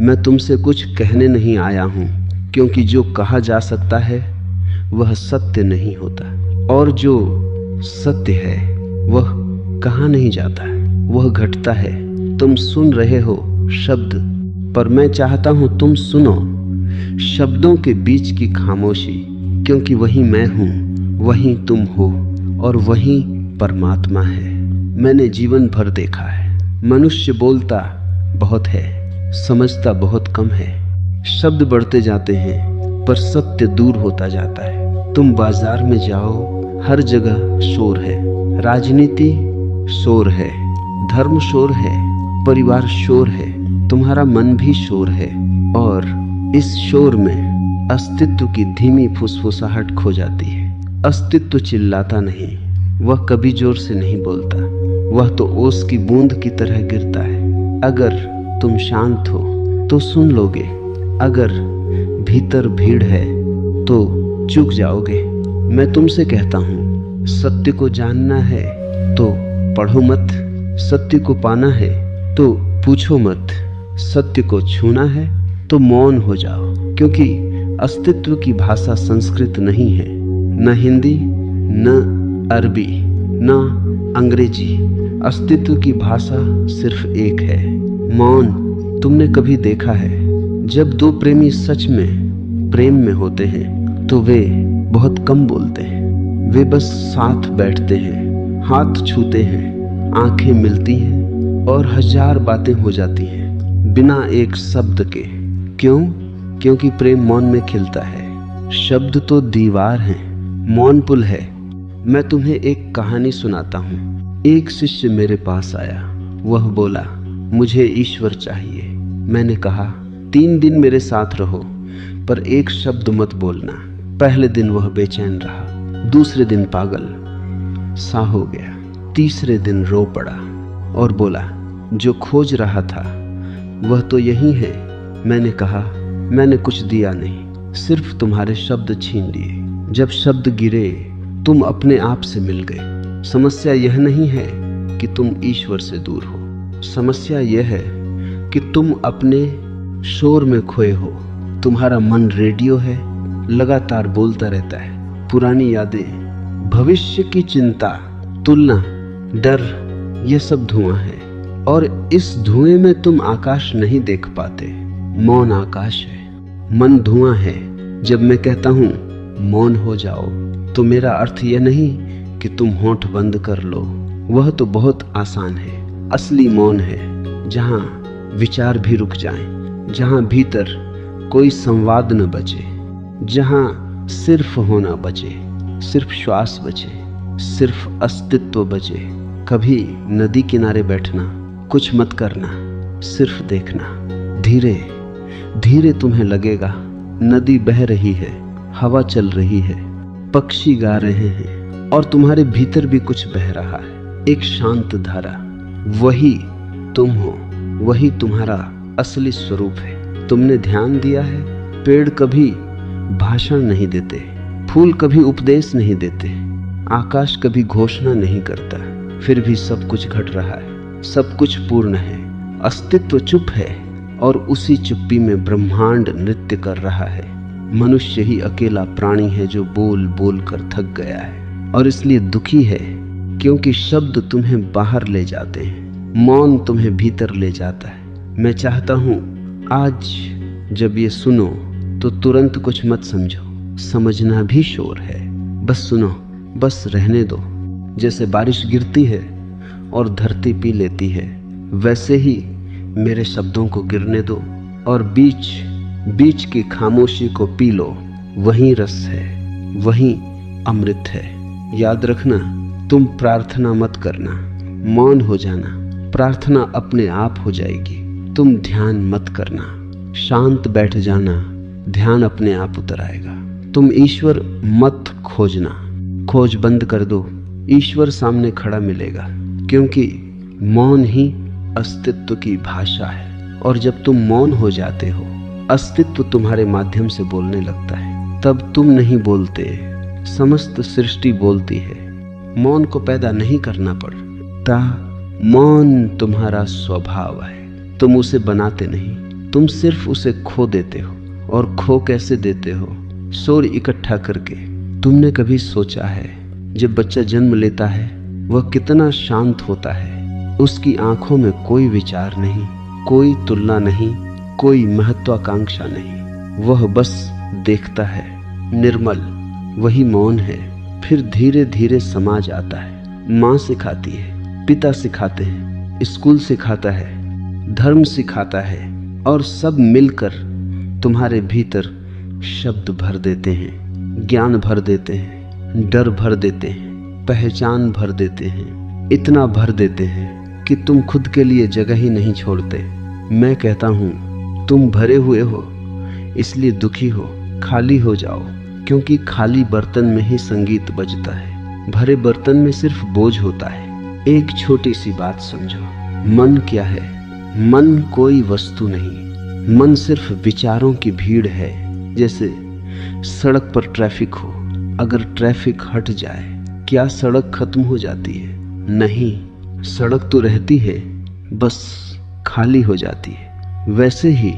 मैं तुमसे कुछ कहने नहीं आया हूँ, क्योंकि जो कहा जा सकता है वह सत्य नहीं होता, और जो सत्य है वह कहा नहीं जाता, वह घटता है। तुम सुन रहे हो शब्द, पर मैं चाहता हूं तुम सुनो शब्दों के बीच की खामोशी, क्योंकि वही मैं हूं, वही तुम हो, और वही परमात्मा है। मैंने जीवन भर देखा है, मनुष्य बोलता बहुत है, समझता बहुत कम है। शब्द बढ़ते जाते हैं पर सत्य दूर होता जाता है। तुम बाजार में जाओ, हर जगह शोर है, राजनीति शोर है, धर्म शोर है, परिवार शोर है, तुम्हारा मन भी शोर है, और इस शोर में अस्तित्व की धीमी फुसफुसाहट खो जाती है। अस्तित्व चिल्लाता नहीं, वह कभी जोर से नहीं बोलता, वह तो ओस की बूंद की तरह गिरता है। अगर तुम शांत हो तो सुन लोगे, अगर भीतर भीड़ है तो चूक जाओगे। मैं तुमसे कहता हूँ, सत्य को जानना है तो पढ़ो मत, सत्य को पाना है तो पूछो मत, सत्य को छूना है तो मौन हो जाओ, क्योंकि अस्तित्व की भाषा संस्कृत नहीं है, न हिंदी, न अरबी, न अंग्रेजी। अस्तित्व की भाषा सिर्फ एक है, मौन। तुमने कभी देखा है, जब दो प्रेमी सच में प्रेम में होते हैं तो वे बहुत कम बोलते हैं, वे बस साथ बैठते हैं, हाथ छूते हैं, आंखें मिलती हैं और हजार बातें हो जाती हैं बिना एक शब्द के। क्यों? क्योंकि प्रेम मौन में खिलता है। शब्द तो दीवार हैं, मौन पुल है। मैं तुम्हें एक कहानी सुनाता हूँ। एक शिष्य मेरे पास आया, वह बोला, मुझे ईश्वर चाहिए। मैंने कहा, 3 दिन मेरे साथ रहो, पर एक शब्द मत बोलना। पहले दिन वह बेचैन रहा, दूसरे दिन पागल सा हो गया, तीसरे दिन रो पड़ा और बोला, जो खोज रहा था वह तो यही है। मैंने कहा, मैंने कुछ दिया नहीं, सिर्फ तुम्हारे शब्द छीन लिए। जब शब्द गिरे तुम अपने आप से मिल गए। समस्या यह नहीं है कि तुम ईश्वर से दूर हो, समस्या यह है कि तुम अपने शोर में खोए हो। तुम्हारा मन रेडियो है, लगातार बोलता रहता है। पुरानी यादें, भविष्य की चिंता, तुलना, डर, यह सब धुआं है, और इस धुएं में तुम आकाश नहीं देख पाते। मौन आकाश है, मन धुआं है। जब मैं कहता हूं मौन हो जाओ, तो मेरा अर्थ यह नहीं कि तुम होंठ बंद कर लो, वह तो बहुत आसान है। असली मौन है जहां विचार भी रुक जाएं, जहां भीतर कोई संवाद न बचे, जहां सिर्फ होना बचे, सिर्फ श्वास बचे, सिर्फ अस्तित्व बचे। कभी नदी किनारे बैठना, कुछ मत करना, सिर्फ देखना। धीरे धीरे तुम्हें लगेगा नदी बह रही है, हवा चल रही है, पक्षी गा रहे हैं, और तुम्हारे भीतर भी कुछ बह रहा है, एक शांत धारा। वही तुम हो, वही तुम्हारा असली स्वरूप है। तुमने ध्यान दिया है, पेड़ कभी भाषण नहीं देते, फूल कभी उपदेश नहीं देते, आकाश कभी घोषणा नहीं करता, फिर भी सब कुछ घट रहा है, सब कुछ पूर्ण है। अस्तित्व चुप है और उसी चुप्पी में ब्रह्मांड नृत्य कर रहा है। मनुष्य ही अकेला प्राणी है जो बोल बोल कर थक गया है, और इसलिए दुखी है, क्योंकि शब्द तुम्हें बाहर ले जाते हैं, मौन तुम्हें भीतर ले जाता है। मैं चाहता हूं आज जब ये सुनो तो तुरंत कुछ मत समझो, समझना भी शोर है। बस सुनो, बस रहने दो। जैसे बारिश गिरती है और धरती पी लेती है, वैसे ही मेरे शब्दों को गिरने दो और बीच बीच की खामोशी को पी लो। वही रस है, वही अमृत है। याद रखना, तुम प्रार्थना मत करना, मौन हो जाना, प्रार्थना अपने आप हो जाएगी। तुम ध्यान मत करना, शांत बैठ जाना, ध्यान अपने आप उतर आएगा। तुम ईश्वर मत खोजना, खोज बंद कर दो, ईश्वर सामने खड़ा मिलेगा, क्योंकि मौन ही अस्तित्व की भाषा है। और जब तुम मौन हो जाते हो, अस्तित्व तुम्हारे माध्यम से बोलने लगता है। तब तुम नहीं बोलते, समस्त सृष्टि बोलती है। मौन को पैदा नहीं करना पड़ता, मौन तुम्हारा स्वभाव है। तुम उसे बनाते नहीं, तुम सिर्फ उसे खो देते हो। और खो कैसे देते हो? शोर इकट्ठा करके। तुमने कभी सोचा है जब बच्चा जन्म लेता है वह कितना शांत होता है? उसकी आंखों में कोई विचार नहीं, कोई तुलना नहीं, कोई महत्वाकांक्षा नहीं। वह बस देखता है, निर्मल। वही मौन है। फिर धीरे धीरे समा जाता है। माँ सिखाती है, पिता सिखाते हैं, स्कूल सिखाता है, धर्म सिखाता है, और सब मिलकर तुम्हारे भीतर शब्द भर देते हैं, ज्ञान भर देते हैं, डर भर देते हैं, पहचान भर देते हैं, इतना भर देते हैं कि तुम खुद के लिए जगह ही नहीं छोड़ते। मैं कहता हूँ तुम भरे हुए हो, इसलिए दुखी हो। खाली हो जाओ, क्योंकि खाली बर्तन में ही संगीत बजता है। भरे बर्तन में सिर्फ बोझ होता है। एक छोटी सी बात समझो, मन क्या है? मन कोई वस्तु नहीं, मन सिर्फ विचारों की भीड़ है। जैसे सड़क पर ट्रैफिक हो, अगर ट्रैफिक हट जाए क्या सड़क खत्म हो जाती है? नहीं, सड़क तो रहती है, बस खाली हो जाती है। वैसे ही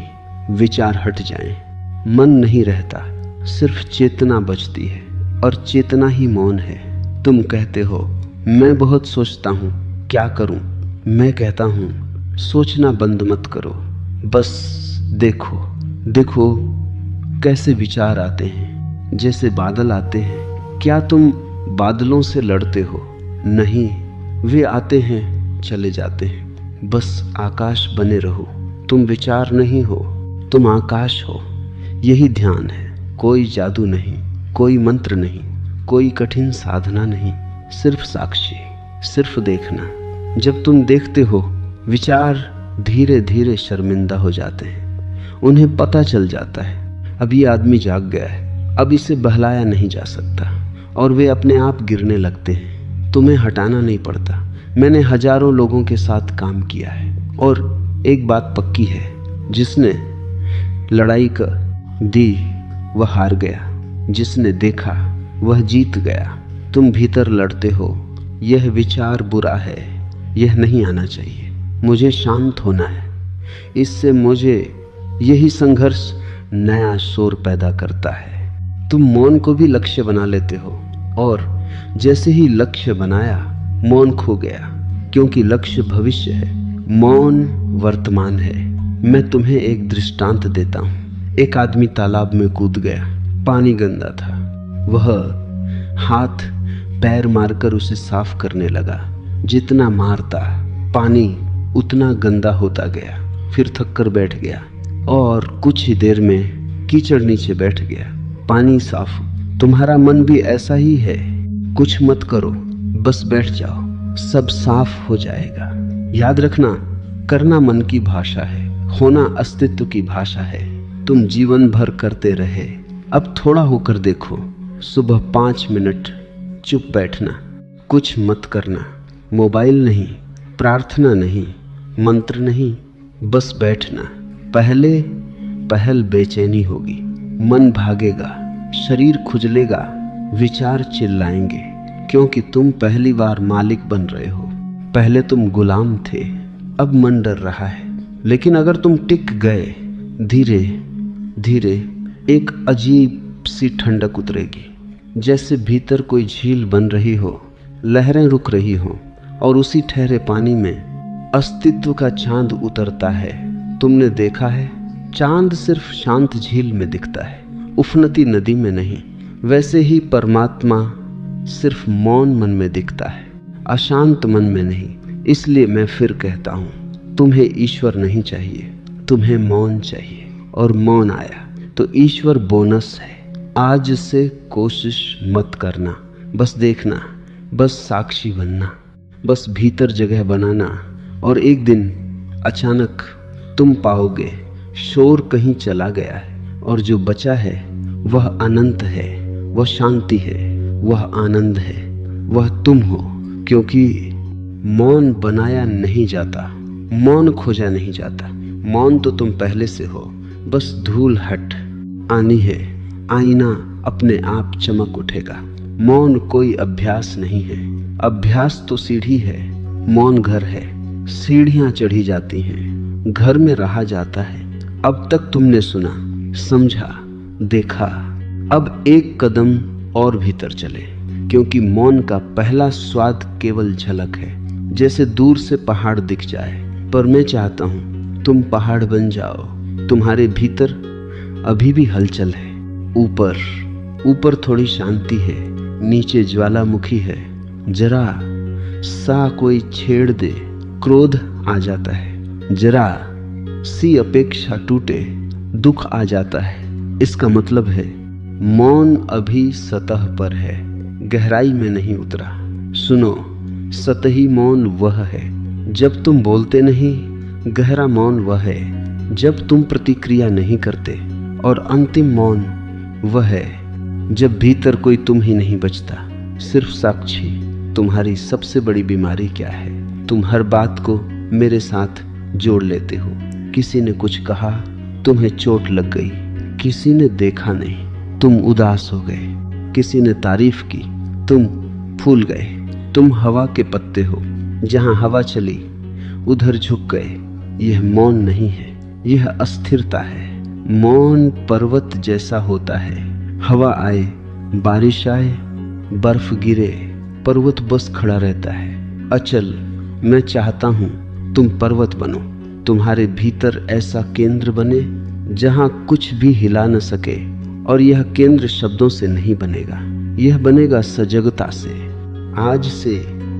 विचार हट जाएं, मन नहीं रहता, सिर्फ चेतना बचती है, और चेतना ही मौन है। तुम कहते हो मैं बहुत सोचता हूँ, क्या करूँ? मैं कहता हूँ सोचना बंद मत करो, बस देखो। देखो कैसे विचार आते हैं, जैसे बादल आते हैं। क्या तुम बादलों से लड़ते हो? नहीं, वे आते हैं चले जाते हैं। बस आकाश बने रहो। तुम विचार नहीं हो, तुम आकाश हो। यही ध्यान है। कोई जादू नहीं, कोई मंत्र नहीं, कोई कठिन साधना नहीं, सिर्फ साक्षी, सिर्फ देखना। जब तुम देखते हो विचार धीरे धीरे शर्मिंदा हो जाते हैं। उन्हें पता चल जाता है अब ये आदमी जाग गया है, अब इसे बहलाया नहीं जा सकता, और वे अपने आप गिरने लगते हैं। तुम्हें हटाना नहीं पड़ता। मैंने हजारों लोगों के साथ काम किया है, और एक बात पक्की है, जिसने लड़ाई दी वह हार गया, जिसने देखा वह जीत गया। तुम भीतर लड़ते हो, यह विचार बुरा है, यह नहीं आना चाहिए, मुझे शांत होना है। इससे मुझे यही संघर्ष नया शोर पैदा करता है। तुम मौन को भी लक्ष्य बना लेते हो, और जैसे ही लक्ष्य बनाया मौन खो गया, क्योंकि लक्ष्य भविष्य है, मौन वर्तमान है। मैं तुम्हें एक दृष्टांत देता हूँ। एक आदमी तालाब में कूद गया, पानी गंदा था। वह हाथ पैर मारकर उसे साफ करने लगा। जितना मारता पानी उतना गंदा होता गया। फिर थक कर बैठ गया, और कुछ ही देर में कीचड़ नीचे बैठ गया, पानी साफ। तुम्हारा मन भी ऐसा ही है। कुछ मत करो, बस बैठ जाओ, सब साफ हो जाएगा। याद रखना, करना मन की भाषा है, होना अस्तित्व की भाषा है। तुम जीवन भर करते रहे, अब थोड़ा होकर देखो। सुबह 5 मिनट चुप बैठना, कुछ मत करना, मोबाइल नहीं, प्रार्थना नहीं, मंत्र नहीं, बस बैठना। पहल बेचैनी होगी, मन भागेगा, शरीर खुजलेगा, विचार चिल्लाएंगे, क्योंकि तुम पहली बार मालिक बन रहे हो। पहले तुम गुलाम थे, अब मन डर रहा है। लेकिन अगर तुम टिक गए, धीरे धीरे एक अजीब सी ठंडक उतरेगी, जैसे भीतर कोई झील बन रही हो, लहरें रुक रही हो, और उसी ठहरे पानी में अस्तित्व का चांद उतरता है। तुमने देखा है, चांद सिर्फ शांत झील में दिखता है, उफनती नदी में नहीं। वैसे ही परमात्मा सिर्फ मौन मन में दिखता है, अशांत मन में नहीं। इसलिए मैं फिर कहता हूँ, तुम्हें ईश्वर नहीं चाहिए, तुम्हें मौन चाहिए। और मौन आया तो ईश्वर बोनस है। आज से कोशिश मत करना, बस देखना, बस साक्षी बनना, बस भीतर जगह बनाना। और एक दिन अचानक तुम पाओगे शोर कहीं चला गया है, और जो बचा है वह अनंत है, वह शांति है, वह आनंद है, वह तुम हो। क्योंकि मौन बनाया नहीं जाता, मौन खोजा नहीं जाता। मौन तो तुम पहले से हो, बस धूल हट आनी है, आईना अपने आप चमक उठेगा। मौन कोई अभ्यास नहीं है, अभ्यास तो सीढ़ी है, मौन घर है। सीढ़ियां चढ़ी जाती हैं, घर में रहा जाता है, अब तक तुमने सुना, समझा, देखा। अब एक कदम और भीतर चले, क्योंकि मौन का पहला स्वाद केवल झलक है, जैसे दूर से पहाड़ दिख जाए। पर मैं चाहता हूं तुम पहाड़ बन जाओ। तुम्हारे भीतर अभी भी हलचल है। ऊपर थोड़ी शांति है, नीचे ज्वालामुखी है। जरा सा कोई छेड़ दे, क्रोध आ जाता है। जरा सी अपेक्षा टूटे, दुख आ जाता है। इसका मतलब है मौन अभी सतह पर है, गहराई में नहीं उतरा। सुनो, सतही मौन वह है जब तुम बोलते नहीं, गहरा मौन वह है जब तुम प्रतिक्रिया नहीं करते, और अंतिम मौन वह है जब भीतर कोई तुम ही नहीं बचता, सिर्फ साक्षी। तुम्हारी सबसे बड़ी बीमारी क्या है? तुम हर बात को मेरे साथ जोड़ लेते हो। किसी ने कुछ कहा, तुम्हें चोट लग गई। किसी ने देखा नहीं, तुम उदास हो गए। किसी ने तारीफ की, तुम फूल गए। तुम हवा के पत्ते हो, जहां हवा चली उधर झुक गए। यह मौन नहीं है, यह अस्थिरता है। मौन पर्वत जैसा होता है। हवा आए, बारिश आए, बर्फ गिरे, पर्वत बस खड़ा रहता है, अचल। मैं चाहता हूं तुम पर्वत बनो। तुम्हारे भीतर ऐसा केंद्र बने जहां कुछ भी हिला न सके। और यह केंद्र शब्दों से नहीं बनेगा, यह बनेगा सजगता से। आज से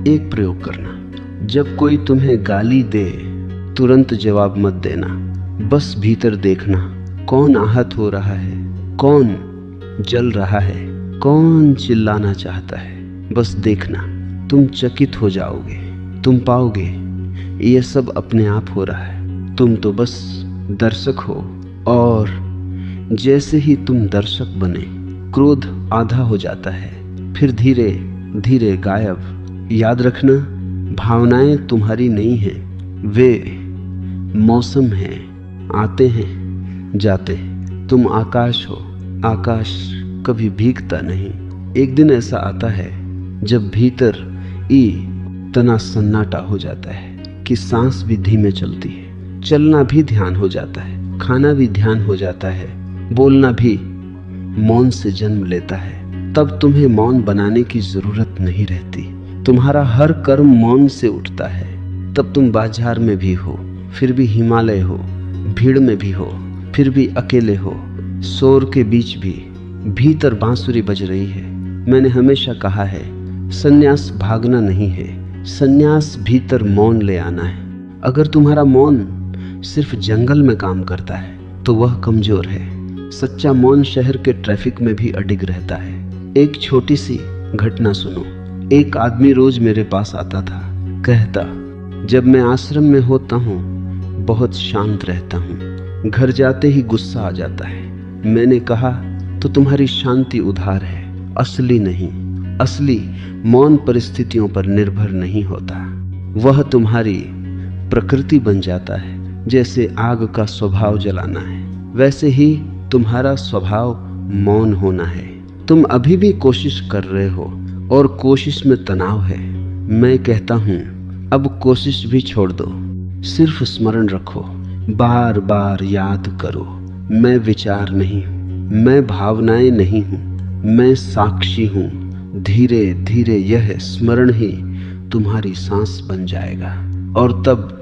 एक प्रयोग करना, जब कोई तुम्हें गाली दे तुरंत जवाब मत देना, बस भीतर देखना। कौन आहत हो रहा है, कौन जल रहा है, कौन चिल्लाना चाहता है, बस देखना। तुम चकित हो जाओगे, तुम पाओगे यह सब अपने आप हो रहा है। तुम तो बस दर्शक हो, और जैसे ही तुम दर्शक बने, क्रोध आधा हो जाता है, फिर धीरे धीरे गायब। याद रखना, भावनाएं तुम्हारी नहीं हैं, वे मौसम हैं, आते हैं जाते हैं। तुम आकाश हो, आकाश कभी भीगता नहीं। एक दिन ऐसा आता है जब भीतर तना सन्नाटा हो जाता है कि सांस भी धीमे चलती है, चलना भी ध्यान हो जाता है, खाना भी ध्यान हो जाता है, बोलना भी मौन से जन्म लेता है। तब तुम्हें मौन बनाने की जरूरत नहीं रहती। तुम्हारा हर कर्म मौन से उठता है। तब तुम बाजार में भी हो, फिर भी हिमालय हो, भीड़ में भी हो, फिर भी अकेले हो, शोर के बीच भी भीतर बांसुरी बज रही है। मैंने हमेशा कहा है, संन्यास भागना नहीं है, संन्यास भीतर मौन ले आना है। अगर तुम्हारा मौन सिर्फ जंगल में काम करता है तो वह कमजोर है। सच्चा मौन शहर के ट्रैफिक में भी अडिग रहता है। एक छोटी सी घटना सुनो। एक आदमी रोज मेरे पास आता था, कहता, जब मैं आश्रम में होता हूँ बहुत शांत रहता हूँ, घर जाते ही गुस्सा आ जाता है। मैंने कहा, तो तुम्हारी शांति उधार है, असली नहीं। असली मौन परिस्थितियों पर निर्भर नहीं होता, वह तुम्हारी प्रकृति बन जाता है। जैसे आग का स्वभाव जलाना है, वैसे ही तुम्हारा स्वभाव मौन होना है। तुम अभी भी कोशिश कर रहे हो और कोशिश में तनाव है। मैं कहता हूँ अब कोशिश भी छोड़ दो, सिर्फ स्मरण रखो, बार बार याद करो, मैं विचार नहीं हूँ, मैं भावनाएं नहीं हूँ, मैं साक्षी हूँ। धीरे धीरे यह स्मरण ही तुम्हारी सांस बन जाएगा, और तब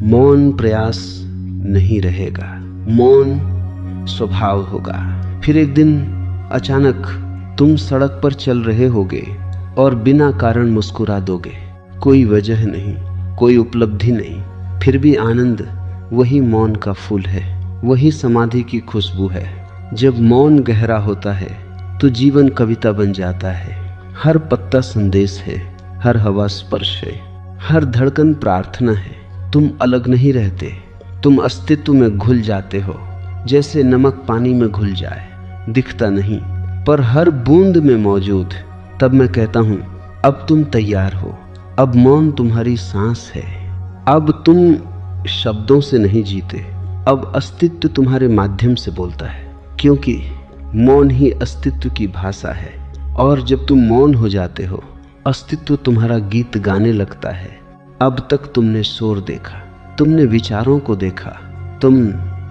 मौन प्रयास नहीं रहेगा, मौन स्वभाव होगा। फिर एक दिन अचानक तुम सड़क पर चल रहे होगे और बिना कारण मुस्कुरा दोगे। कोई वजह नहीं, कोई उपलब्धि नहीं, फिर भी आनंद वही मौन का फूल है, वही समाधि की खुशबू है। जब मौन गहरा होता है तो जीवन कविता बन जाता है। हर पत्ता संदेश है, हर हवा स्पर्श है, हर धड़कन प्रार्थना है। तुम अलग नहीं रहते, तुम अस्तित्व में घुल जाते हो, जैसे नमक पानी में घुल जाए, दिखता नहीं पर हर बूंद में मौजूद। तब मैं कहता हूँ अब तुम तैयार हो, अब मौन तुम्हारी सांस है, अब तुम शब्दों से नहीं जीते, अब अस्तित्व तुम्हारे माध्यम से बोलता है, क्योंकि मौन ही अस्तित्व की भाषा है। और जब तुम मौन हो जाते हो, अस्तित्व तुम्हारा गीत गाने लगता है। अब तक तुमने शोर देखा, तुमने विचारों को देखा, तुम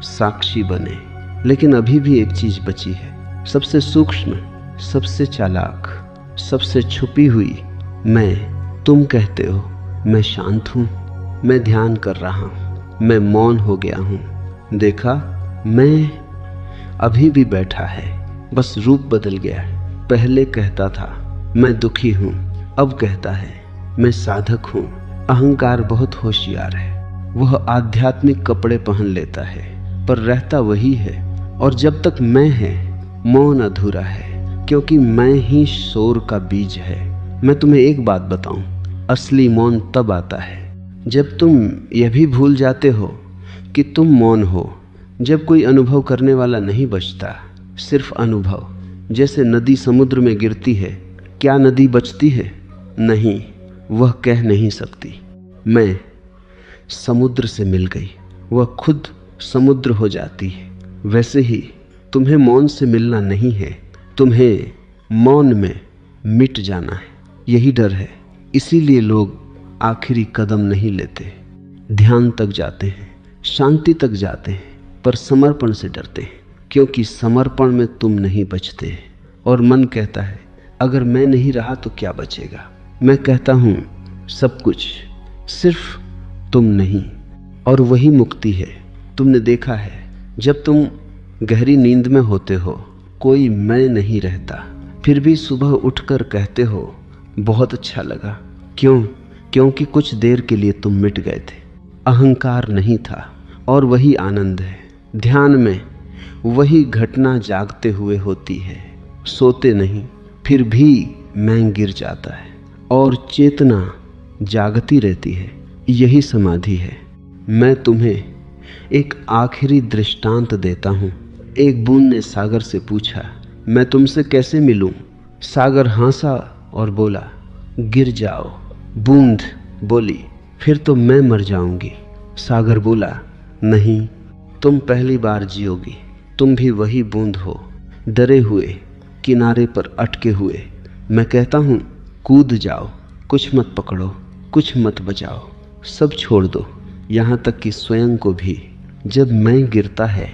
साक्षी बने। लेकिन अभी भी एक चीज बची है, सबसे सूक्ष्म, सबसे चालाक, सबसे छुपी हुई। मैं, तुम कहते हो मैं शांत हूं, मैं ध्यान कर रहा हूं, मैं मौन हो गया हूं। देखा, मैं अभी भी बैठा है, बस रूप बदल गया है। पहले कहता था मैं दुखी हूं, अब कहता है मैं साधक हूं। अहंकार बहुत होशियार है, वह आध्यात्मिक कपड़े पहन लेता है पर रहता वही है। और जब तक मैं है, मौन अधूरा है, क्योंकि मैं ही शोर का बीज है। मैं तुम्हें एक बात बताऊं, असली मौन तब आता है जब तुम यह भी भूल जाते हो कि तुम मौन हो। जब कोई अनुभव करने वाला नहीं बचता, सिर्फ अनुभव। जैसे नदी समुद्र में गिरती है, क्या नदी बचती है? नहीं, वह कह नहीं सकती मैं समुद्र से मिल गई, वह खुद समुद्र हो जाती है। वैसे ही तुम्हें मौन से मिलना नहीं है, तुम्हें मौन में मिट जाना है। यही डर है, इसीलिए लोग आखिरी कदम नहीं लेते। ध्यान तक जाते हैं, शांति तक जाते हैं, पर समर्पण से डरते हैं, क्योंकि समर्पण में तुम नहीं बचते। और मन कहता है अगर मैं नहीं रहा तो क्या बचेगा। मैं कहता हूं सब कुछ, सिर्फ तुम नहीं। और वही मुक्ति है। तुमने देखा है, जब तुम गहरी नींद में होते हो, कोई मैं नहीं रहता, फिर भी सुबह उठकर कहते हो बहुत अच्छा लगा। क्यों? क्योंकि कुछ देर के लिए तुम मिट गए थे, अहंकार नहीं था। और वही आनंद है। ध्यान में वही घटना जागते हुए होती है, सोते नहीं, फिर भी मैं गिर जाता है और चेतना जागती रहती है। यही समाधि है। मैं तुम्हें एक आखिरी दृष्टांत देता हूँ। एक बूंद ने सागर से पूछा, मैं तुमसे कैसे मिलूं? सागर हंसा और बोला, गिर जाओ। बूंद बोली, फिर तो मैं मर जाऊंगी। सागर बोला, नहीं, तुम पहली बार जियोगी। तुम भी वही बूंद हो, डरे हुए, किनारे पर अटके हुए। मैं कहता हूँ कूद जाओ, कुछ मत पकड़ो, कुछ मत बचाओ, सब छोड़ दो, यहाँ तक कि स्वयं को भी। जब मैं गिरता है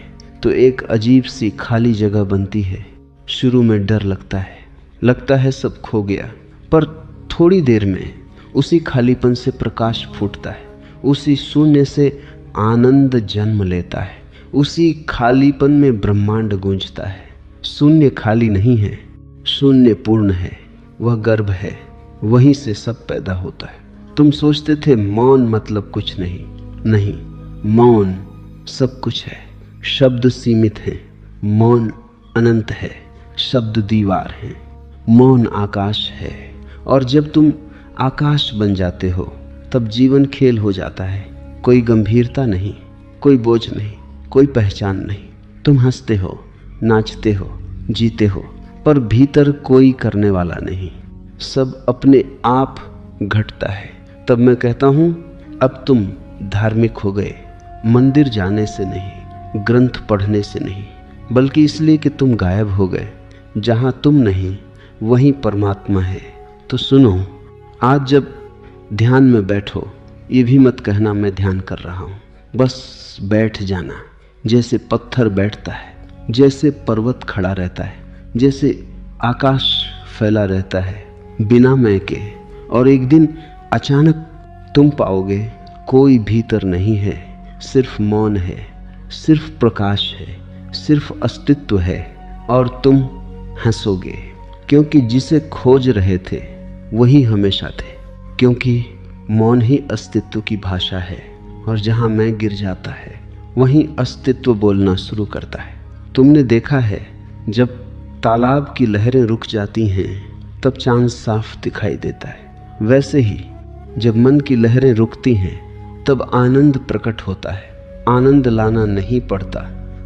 तो एक अजीब सी खाली जगह बनती है। शुरू में डर लगता है सब खो गया, पर थोड़ी देर में उसी खालीपन से प्रकाश फूटता है, उसी शून्य से आनंद जन्म लेता है, उसी खालीपन में ब्रह्मांड गूंजता है। शून्य खाली नहीं है, शून्य पूर्ण है, वह गर्भ है, वहीं से सब पैदा होता है। तुम सोचते थे मौन मतलब कुछ नहीं, नहीं, मौन सब कुछ है। शब्द सीमित हैं, मौन अनंत है। शब्द दीवार है, मौन आकाश है। और जब तुम आकाश बन जाते हो तब जीवन खेल हो जाता है। कोई गंभीरता नहीं, कोई बोझ नहीं, कोई पहचान नहीं। तुम हंसते हो, नाचते हो, जीते हो, पर भीतर कोई करने वाला नहीं। सब अपने आप घटता है। तब मैं कहता हूं अब तुम धार्मिक हो गए, मंदिर जाने से नहीं, ग्रंथ पढ़ने से नहीं, बल्कि इसलिए कि तुम गायब हो गए। जहां तुम नहीं वहीं परमात्मा है। तो सुनो, आज जब ध्यान में बैठो, ये भी मत कहना मैं ध्यान कर रहा हूं, बस बैठ जाना। जैसे पत्थर बैठता है, जैसे पर्वत खड़ा रहता है, जैसे आकाश फैला रहता है बिना मैं के। और एक दिन अचानक तुम पाओगे कोई भीतर नहीं है, सिर्फ मौन है, सिर्फ प्रकाश है, सिर्फ अस्तित्व है। और तुम हंसोगे, क्योंकि जिसे खोज रहे थे वही हमेशा थे, क्योंकि मौन ही अस्तित्व की भाषा है। और जहां मैं गिर जाता है वहीं अस्तित्व बोलना शुरू करता है। तुमने देखा है, जब तालाब की लहरें रुक जाती हैं तब चांद साफ दिखाई देता है। वैसे ही जब मन की लहरें रुकती हैं तब आनंद प्रकट होता है। आनंद लाना नहीं पड़ता,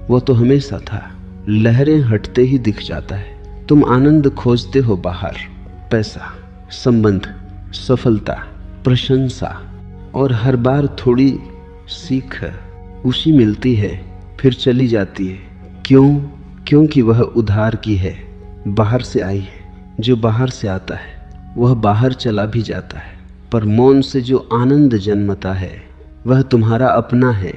वो तो हमेशा था, लहरें हटते ही दिख जाता है। तुम आनंद खोजते हो बाहर, पैसा, संबंध, सफलता, प्रशंसा, और हर बार थोड़ी सीख उसी मिलती है, फिर चली जाती है। क्यों? क्योंकि वह उधार की है, बाहर से आई है। जो बाहर से आता है वह बाहर चला भी जाता है, पर मौन से जो आनंद जन्मता है वह तुम्हारा अपना है।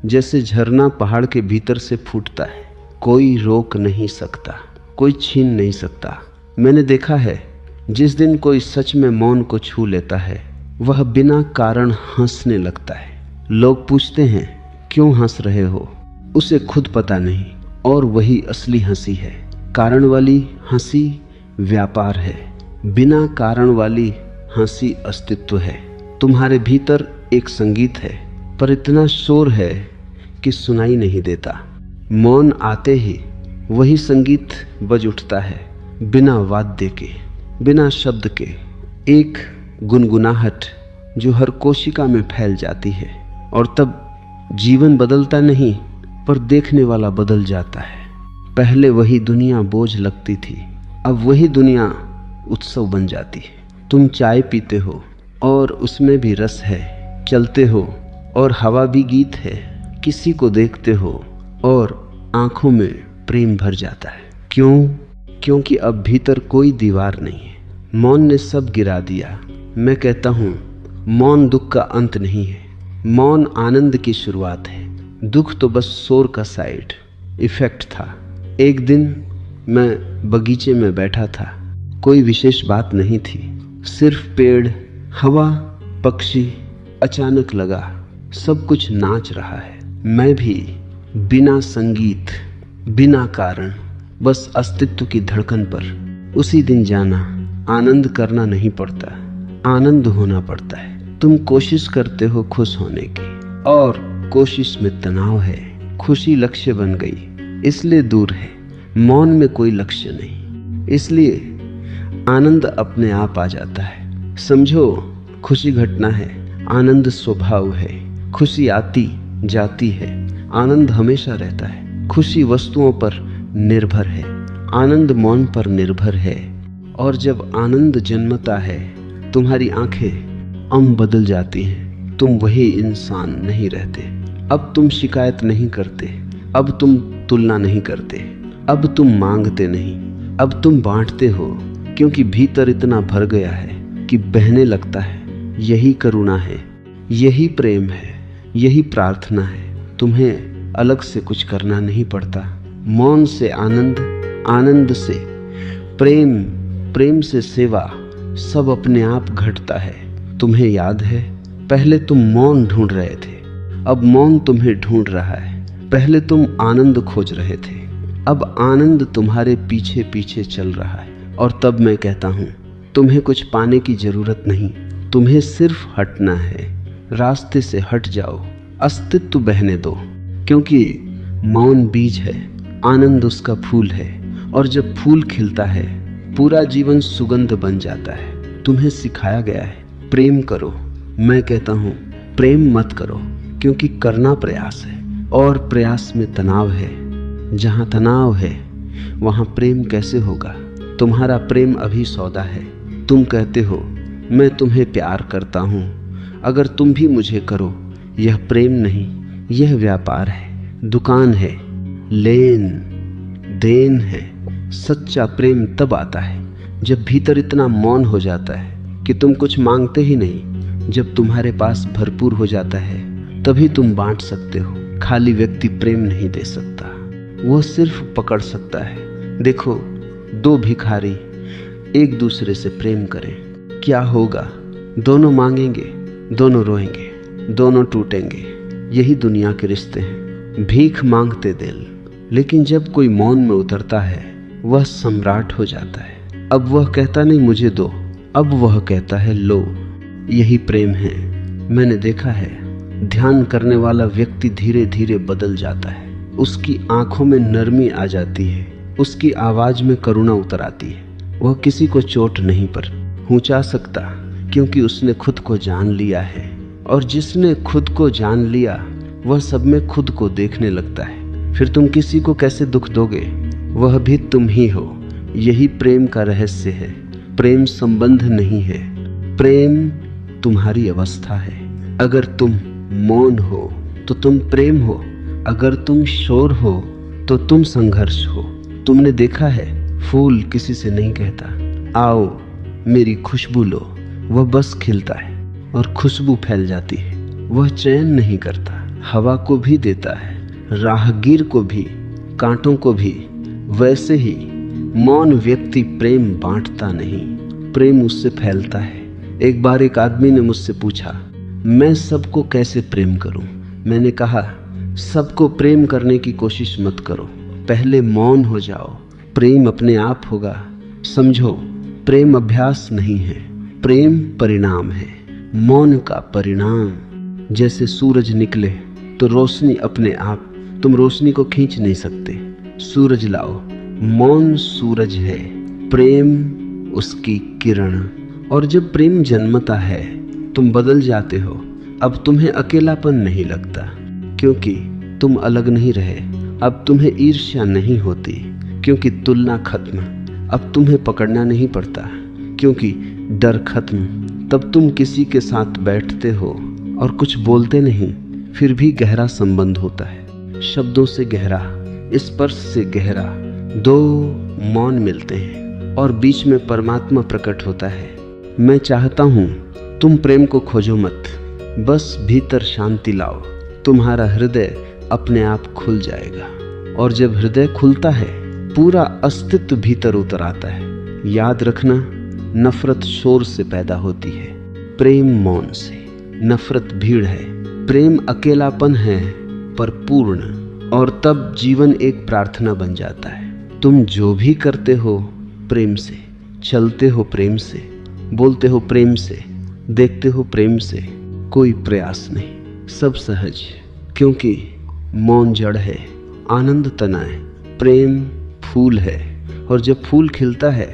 जैसे झरना पहाड़ के भीतर से फूटता है। कोई रोक नहीं सकता, कोई छीन नहीं सकता। मैंने देखा है, जिस दिन कोई सच में मौन को छू लेता है वह बिना कारण हंसने लगता है। लोग पूछते हैं क्यों हंस रहे हो, उसे खुद पता नहीं, और वही असली हंसी है। कारण वाली हंसी व्यापार है, बिना कारण वाली हंसी अस्तित्व है। तुम्हारे भीतर एक संगीत है, पर इतना शोर है कि सुनाई नहीं देता। मौन आते ही वही संगीत बज उठता है, बिना वाद्य के, बिना शब्द के। एक गुनगुनाहट जो हर कोशिका में फैल जाती है, और तब जीवन बदलता नहीं, पर देखने वाला बदल जाता है। पहले वही दुनिया बोझ लगती थी, अब वही दुनिया उत्सव बन जाती है। तुम चाय पीते हो और उसमें भी रस है, चलते हो और हवा भी गीत है, किसी को देखते हो और आंखों में प्रेम भर जाता है। क्यों? क्योंकि अब भीतर कोई दीवार नहीं है। मौन ने सब गिरा दिया। मैं कहता हूँ मौन दुख का अंत नहीं है, मौन आनंद की शुरुआत है। दुख तो बस शोर का साइड इफेक्ट था। एक दिन मैं बगीचे में बैठा था, कोई विशेष बात नहीं थी, सिर्फ पेड़, हवा, पक्षी। अचानक लगा सब कुछ नाच रहा है, मैं भी, बिना संगीत, बिना कारण, बस अस्तित्व की धड़कन पर। उसी दिन जाना आनंद करना नहीं पड़ता, आनंद होना पड़ता है। तुम कोशिश करते हो खुश होने की, और कोशिश में तनाव है। खुशी लक्ष्य बन गई, इसलिए दूर है। मौन में कोई लक्ष्य नहीं, इसलिए आनंद अपने आप आ जाता है। समझो, खुशी घटना है, आनंद स्वभाव है। खुशी आती जाती है, आनंद हमेशा रहता है। खुशी वस्तुओं पर निर्भर है, आनंद मौन पर निर्भर है। और जब आनंद जन्मता है, तुम्हारी आंखें बदल जाती हैं। तुम वही इंसान नहीं रहते। अब तुम शिकायत नहीं करते, अब तुम तुलना नहीं करते, अब तुम मांगते नहीं, अब तुम बांटते हो। क्योंकि भीतर इतना भर गया है कि बहने लगता है। यही करुणा है, यही प्रेम है, यही प्रार्थना है। तुम्हें अलग से कुछ करना नहीं पड़ता। मौन से आनंद, आनंद से प्रेम, प्रेम से सेवा, सब अपने आप घटता है। तुम्हें याद है, पहले तुम मौन ढूंढ रहे थे, अब मौन तुम्हें ढूंढ रहा है। पहले तुम आनंद खोज रहे थे, अब आनंद तुम्हारे पीछे पीछे चल रहा है। और तब मैं कहता हूँ तुम्हें कुछ पाने की जरूरत नहीं, तुम्हें सिर्फ हटना है। रास्ते से हट जाओ, अस्तित्व बहने दो। क्योंकि मौन बीज है, आनंद उसका फूल है, और जब फूल खिलता है पूरा जीवन सुगंध बन जाता है। तुम्हें सिखाया गया है प्रेम करो, मैं कहता हूँ प्रेम मत करो, क्योंकि करना प्रयास है और प्रयास में तनाव है। जहाँ तनाव है वहाँ प्रेम कैसे होगा? तुम्हारा प्रेम अभी सौदा है। तुम कहते हो मैं तुम्हें प्यार करता हूँ, अगर तुम भी मुझे करो। यह प्रेम नहीं, यह व्यापार है, दुकान है, लेन देन है। सच्चा प्रेम तब आता है जब भीतर इतना मौन हो जाता है कि तुम कुछ मांगते ही नहीं। जब तुम्हारे पास भरपूर हो जाता है तभी तुम बांट सकते हो। खाली व्यक्ति प्रेम नहीं दे सकता, वो सिर्फ पकड़ सकता है। देखो, दो भिखारी एक दूसरे से प्रेम करें, क्या होगा? दोनों मांगेंगे, दोनों रोएंगे, दोनों टूटेंगे। यही दुनिया के रिश्ते हैं, भीख मांगते दिल। लेकिन जब कोई मौन में उतरता है वह सम्राट हो जाता है। अब वह कहता नहीं मुझे दो, अब वह कहता है लो। यही प्रेम है। मैंने देखा है, ध्यान करने वाला व्यक्ति धीरे धीरे बदल जाता है। उसकी आंखों में नरमी आ जाती है, उसकी आवाज में करुणा उतर आती है। वह किसी को चोट नहीं पहुंचा सकता, क्योंकि उसने खुद को जान लिया है। और जिसने खुद को जान लिया वह सब में खुद को देखने लगता है। फिर तुम किसी को कैसे दुख दोगे? वह भी तुम ही हो। यही प्रेम का रहस्य है। प्रेम संबंध नहीं है, प्रेम तुम्हारी अवस्था है। अगर तुम मौन हो तो तुम प्रेम हो, अगर तुम शोर हो तो तुम संघर्ष हो। तुमने देखा है, फूल किसी से नहीं कहता आओ मेरी खुशबू लो, वह बस खिलता है और खुशबू फैल जाती है। वह चयन नहीं करता, हवा को भी देता है, राहगीर को भी, कांटों को भी। वैसे ही मौन व्यक्ति प्रेम बांटता नहीं, प्रेम उससे फैलता है। एक बार एक आदमी ने मुझसे पूछा, मैं सबको कैसे प्रेम करूं? मैंने कहा, सबको प्रेम करने की कोशिश मत करो, पहले मौन हो जाओ, प्रेम अपने आप होगा। समझो, प्रेम अभ्यास नहीं है, प्रेम परिणाम है, मौन का परिणाम। जैसे सूरज निकले तो रोशनी अपने आप, तुम रोशनी को खींच नहीं सकते, सूरज लाओ। मौन सूरज है, प्रेम उसकी किरण। और जब प्रेम जन्मता है तुम बदल जाते हो। अब तुम्हें अकेलापन नहीं लगता, क्योंकि तुम अलग नहीं रहे। अब तुम्हें ईर्ष्या नहीं होती, क्योंकि तुलना खत्म। अब तुम्हें पकड़ना नहीं पड़ता, क्योंकि डर खत्म। तब तुम किसी के साथ बैठते हो और कुछ बोलते नहीं, फिर भी गहरा संबंध होता है, शब्दों से गहरा, स्पर्श से गहरा। दो मौन मिलते हैं और बीच में परमात्मा प्रकट होता है। मैं चाहता हूं तुम प्रेम को खोजो मत, बस भीतर शांति लाओ, तुम्हारा हृदय अपने आप खुल जाएगा। और जब हृदय खुलता है, पूरा अस्तित्व भीतर उतर आता है। याद रखना, नफरत शोर से पैदा होती है, प्रेम मौन से। नफरत भीड़ है, प्रेम अकेलापन है पर पूर्ण। और तब जीवन एक प्रार्थना बन जाता है। तुम जो भी करते हो प्रेम से, चलते हो प्रेम से, बोलते हो प्रेम से, देखते हो प्रेम से, कोई प्रयास नहीं, सब सहज। क्योंकि मौन जड़ है, आनंद तना है, प्रेम फूल है। और जब फूल खिलता है,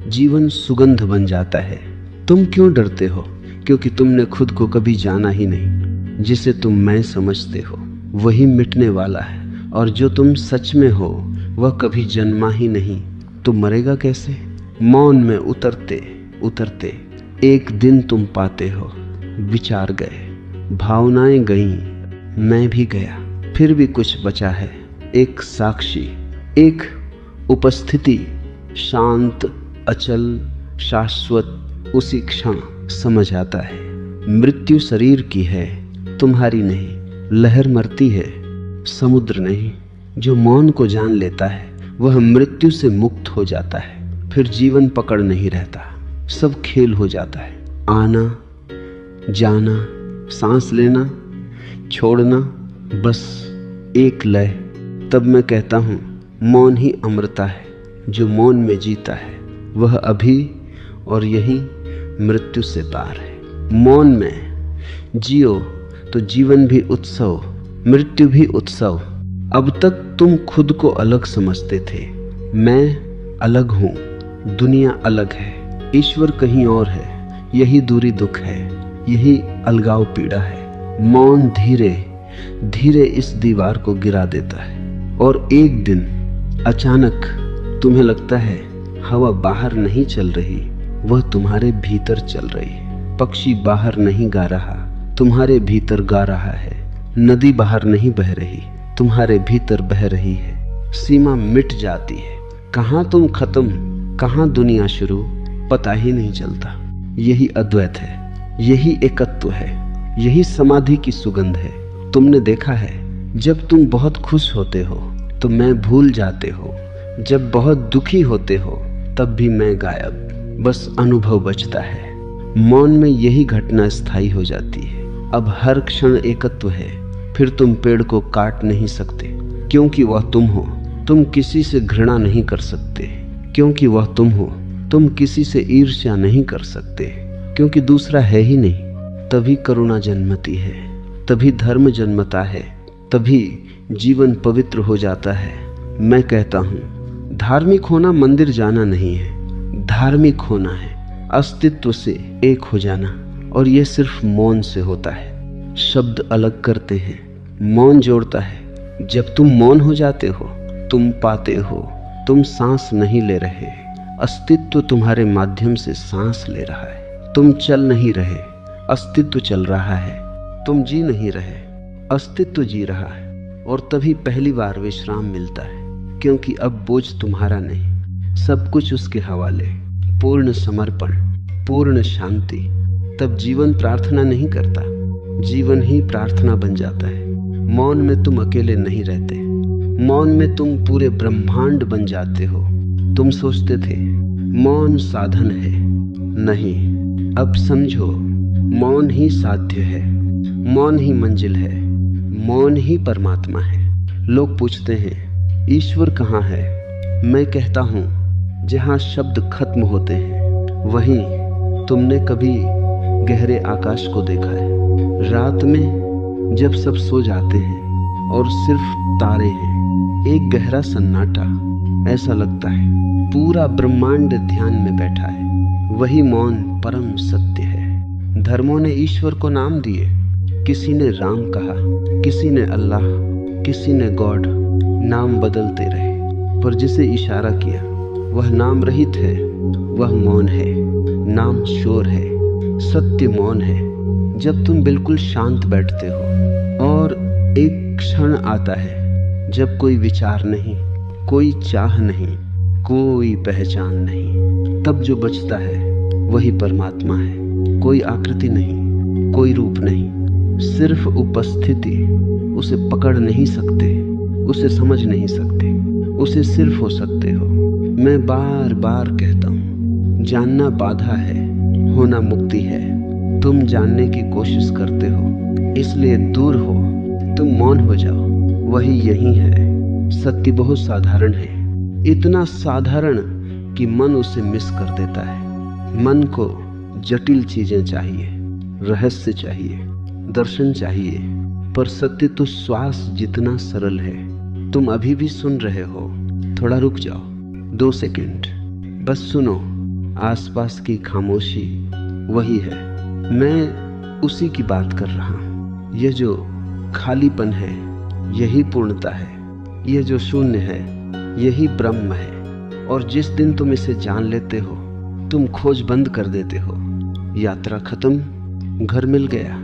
जीवन सुगंध बन जाता है। तुम क्यों डरते हो? क्योंकि तुमने खुद को कभी जाना ही नहीं। जिसे तुम मैं समझते हो वही मिटने वाला है, और जो तुम सच में हो वह कभी जन्मा ही नहीं। तो मरेगा कैसे? मौन में उतरते उतरते एक दिन तुम पाते हो, विचार गए, भावनाएं गईं, मैं भी गया, फिर भी कुछ बचा है, एक साक्षी, एक उपस्थिति, शांत, अचल, शाश्वत। उसी क्षण समझ आता है, मृत्यु शरीर की है, तुम्हारी नहीं। लहर मरती है, समुद्र नहीं। जो मौन को जान लेता है वह मृत्यु से मुक्त हो जाता है। फिर जीवन पकड़ नहीं रहता, सब खेल हो जाता है। आना जाना, सांस लेना, छोड़ना, बस एक लय। तब मैं कहता हूँ, मौन ही अमृता है। जो मौन में जीता है वह अभी और यही मृत्यु से पार है। मौन में जियो तो जीवन भी उत्सव, मृत्यु भी उत्सव। अब तक तुम खुद को अलग समझते थे। मैं अलग हूँ, दुनिया अलग है, ईश्वर कहीं और है। यही दूरी दुख है, यही अलगाव पीड़ा है। मौन धीरे धीरे इस दीवार को गिरा देता है। और एक दिन अचानक तुम्हें लगता है हवा बाहर नहीं चल रही, वह तुम्हारे भीतर चल रही है। पक्षी बाहर नहीं गा रहा, तुम्हारे भीतर गा रहा है। नदी बाहर नहीं बह रही, तुम्हारे भीतर बह रही है। सीमा मिट जाती है, कहाँ तुम खत्म, कहाँ दुनिया शुरू, पता ही नहीं चलता। यही अद्वैत है, यही एकत्व है, यही समाधि की सुगंध है। तुमने देखा है, जब तुम बहुत खुश होते हो तो मैं भूल जाते हो, जब बहुत दुखी होते हो तब भी मैं गायब, बस अनुभव बचता है। मौन में यही घटना स्थायी हो जाती है। अब हर क्षण एकत्व है। फिर तुम पेड़ को काट नहीं सकते, क्योंकि वह तुम हो। तुम किसी से घृणा नहीं कर सकते, क्योंकि वह तुम हो। तुम किसी से ईर्ष्या नहीं कर सकते, क्योंकि दूसरा है ही नहीं। तभी करुणा जन्मती है, तभी धर्म जन्मता है, तभी जीवन पवित्र हो जाता है। मैं कहता हूँ, धार्मिक होना मंदिर जाना नहीं है, धार्मिक होना है अस्तित्व से एक हो जाना। और यह सिर्फ मौन से होता है। शब्द अलग करते हैं, मौन जोड़ता है। जब तुम मौन हो जाते हो, तुम पाते हो तुम सांस नहीं ले रहे, अस्तित्व तुम्हारे माध्यम से सांस ले रहा है। तुम चल नहीं रहे, अस्तित्व चल रहा है। तुम जी नहीं रहे, अस्तित्व जी रहा है। और तभी पहली बार विश्राम मिलता है, क्योंकि अब बोझ तुम्हारा नहीं, सब कुछ उसके हवाले। पूर्ण समर्पण, पूर्ण शांति। तब जीवन प्रार्थना नहीं करता, जीवन ही प्रार्थना बन जाता है। मौन में तुम अकेले नहीं रहते। मौन में तुम पूरे ब्रह्मांड बन जाते हो। तुम सोचते थे मौन साधन है, नहीं, अब समझो मौन ही साध्य है, मौन ही मंजिल है, मौन ही परमात्मा है। लोग पूछते हैं ईश्वर कहाँ है? मैं कहता हूँ जहाँ शब्द खत्म होते हैं वहीं। तुमने कभी गहरे आकाश को देखा है? रात में जब सब सो जाते हैं और सिर्फ तारे हैं, एक गहरा सन्नाटा, ऐसा लगता है पूरा ब्रह्मांड ध्यान में बैठा है। वही मौन परम सत्य है। धर्मों ने ईश्वर को नाम दिए, किसी ने राम कहा, किसी ने अल्लाह, किसी ने गॉड। नाम बदलते रहे, पर जिसे इशारा किया वह नाम रहित है, वह मौन है। नाम शोर है, सत्य मौन है। जब तुम बिल्कुल शांत बैठते हो और एक क्षण आता है जब कोई विचार नहीं, कोई चाह नहीं, कोई पहचान नहीं, तब जो बचता है वही परमात्मा है। कोई आकृति नहीं, कोई रूप नहीं, सिर्फ उपस्थिति। उसे पकड़ नहीं सकते, उसे समझ नहीं सकते, उसे सिर्फ हो सकते हो। मैं बार बार कहता हूँ जानना बाधा है, होना मुक्ति है। तुम जानने की कोशिश करते हो, इसलिए दूर हो। तुम मौन हो जाओ, वही यही है। सत्य बहुत साधारण है, इतना साधारण कि मन उसे मिस कर देता है। मन को जटिल चीजें चाहिए, रहस्य चाहिए, दर्शन चाहिए, पर सत्य तो श्वास जितना सरल है। तुम अभी भी सुन रहे हो, थोड़ा रुक जाओ, 2 सेकंड बस सुनो। आसपास की खामोशी वही है। मैं उसी की बात कर रहा हूँ। यह जो खालीपन है यही पूर्णता है, यह जो शून्य है यही ब्रह्म है। और जिस दिन तुम इसे जान लेते हो, तुम खोज बंद कर देते हो। यात्रा खत्म, घर मिल गया।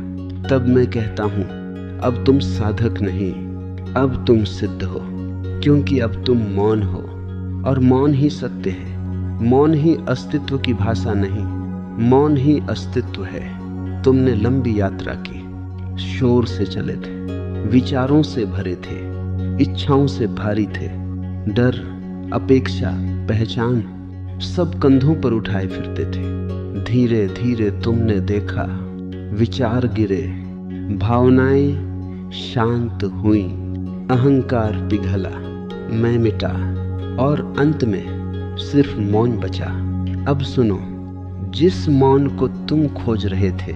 तब मैं कहता हूँ अब तुम साधक नहीं, अब तुम सिद्ध हो, क्योंकि अब तुम मौन हो। और मौन ही सत्य है, मौन ही अस्तित्व की भाषा नहीं, मौन ही अस्तित्व है। तुमने लंबी यात्रा की, शोर से चले थे, विचारों से भरे थे, इच्छाओं से भारी थे। डर, अपेक्षा, पहचान सब कंधों पर उठाए फिरते थे। धीरे धीरे तुमने देखा, विचार गिरे, भावनाएं शांत हुई, अहंकार पिघला, मैं मिटा और अंत में सिर्फ मौन बचा। अब सुनो, जिस मौन को तुम खोज रहे थे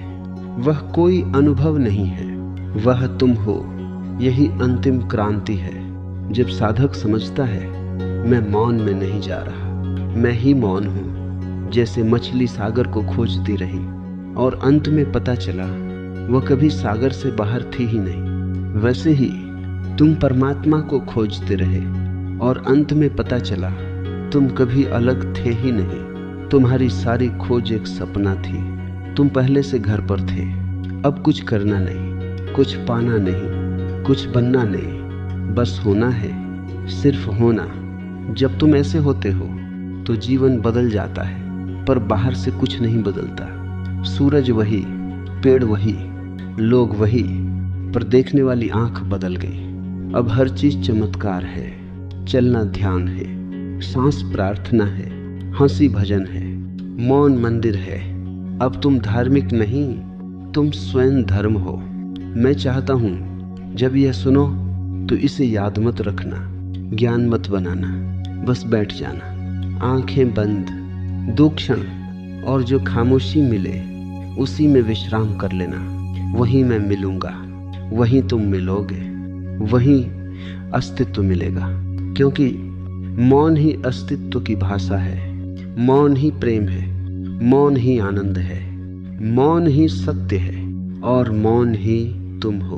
वह कोई अनुभव नहीं है, वह तुम हो। यही अंतिम क्रांति है। जब साधक समझता है मैं मौन में नहीं जा रहा, मैं ही मौन हूँ। जैसे मछली सागर को खोजती रही और अंत में पता चला वह कभी सागर से बाहर थी ही नहीं, वैसे ही तुम परमात्मा को खोजते रहे और अंत में पता चला तुम कभी अलग थे ही नहीं। तुम्हारी सारी खोज एक सपना थी। तुम पहले से घर पर थे। अब कुछ करना नहीं, कुछ पाना नहीं, कुछ बनना नहीं, बस होना है, सिर्फ होना। जब तुम ऐसे होते हो तो जीवन बदल जाता है, पर बाहर से कुछ नहीं बदलता। सूरज वही, पेड़ वही, लोग वही, पर देखने वाली आंख बदल गई। अब हर चीज चमत्कार है, चलना ध्यान है, सांस प्रार्थना है, हंसी भजन है, मौन मंदिर है। अब तुम धार्मिक नहीं, तुम स्वयं धर्म हो। मैं चाहता हूं जब यह सुनो तो इसे याद मत रखना, ज्ञान मत बनाना, बस बैठ जाना, आंखें बंद 2 क्षण, और जो खामोशी मिले उसी में विश्राम कर लेना। वहीं मैं मिलूंगा, वहीं तुम मिलोगे, वहीं अस्तित्व मिलेगा। क्योंकि मौन ही अस्तित्व की भाषा है, मौन ही प्रेम है, मौन ही आनंद है, मौन ही सत्य है और मौन ही तुम हो।